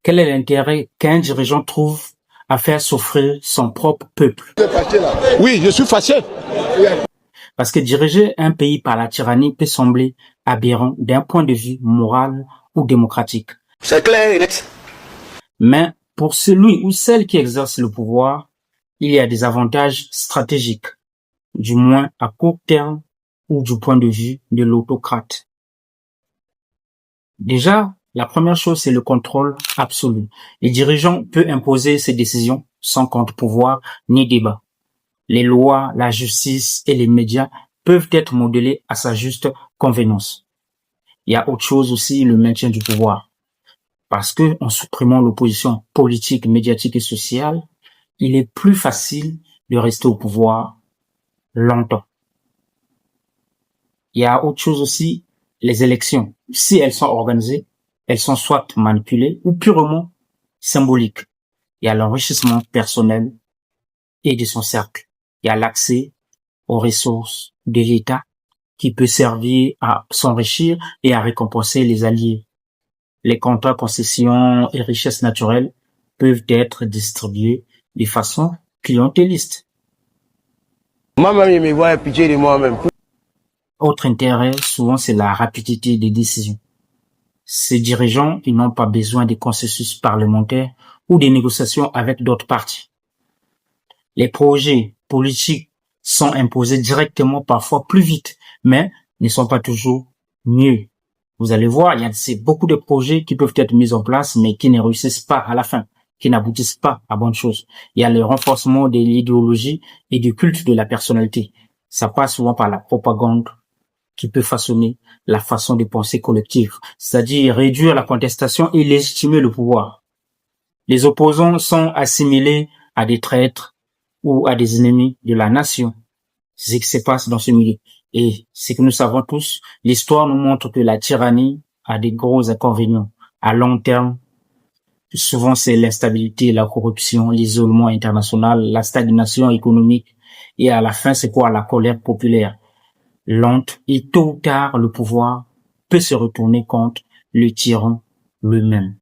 Quel est l'intérêt qu'un dirigeant trouve à faire souffrir son propre peuple? Oui, je suis fâché. Parce que diriger un pays par la tyrannie peut sembler aberrant d'un point de vue moral ou démocratique. C'est clair et net. Mais pour celui ou celle qui exerce le pouvoir, il y a des avantages stratégiques, du moins à court terme ou du point de vue de l'autocrate. Déjà, la première chose, c'est le contrôle absolu. Le dirigeant peut imposer ses décisions sans contre-pouvoir ni débat. Les lois, la justice et les médias peuvent être modelés à sa juste convenance. Il y a autre chose aussi, le maintien du pouvoir. Parce que en supprimant l'opposition politique, médiatique et sociale, il est plus facile de rester au pouvoir longtemps. Il y a autre chose aussi, les élections. Si elles sont organisées, elles sont soit manipulées ou purement symboliques. Il y a l'enrichissement personnel et de son cercle. Il y a l'accès aux ressources de l'État qui peut servir à s'enrichir et à récompenser les alliés. Les contrats, concessions et richesses naturelles peuvent être distribués de façon clientéliste. Moi-même, je me vois pitié de moi-même. Autre intérêt, souvent, c'est la rapidité des décisions. Ces dirigeants, ils n'ont pas besoin de consensus parlementaires ou des négociations avec d'autres partis. Les projets politiques sont imposés directement, parfois plus vite, mais ne sont pas toujours mieux. Vous allez voir, il y a beaucoup de projets qui peuvent être mis en place, mais qui ne réussissent pas à la fin, qui n'aboutissent pas à bonne chose. Il y a le renforcement de l'idéologie et du culte de la personnalité. Ça passe souvent par la propagande qui peut façonner la façon de penser collective, c'est-à-dire réduire la contestation et légitimer le pouvoir. Les opposants sont assimilés à des traîtres ou à des ennemis de la nation. C'est ce qui se passe dans ce milieu. Et ce que nous savons tous, l'histoire nous montre que la tyrannie a des gros inconvénients. À long terme, souvent c'est l'instabilité, la corruption, l'isolement international, la stagnation économique. Et à la fin, c'est quoi? La colère populaire. Lente et tôt ou tard, le pouvoir peut se retourner contre le tyran lui-même.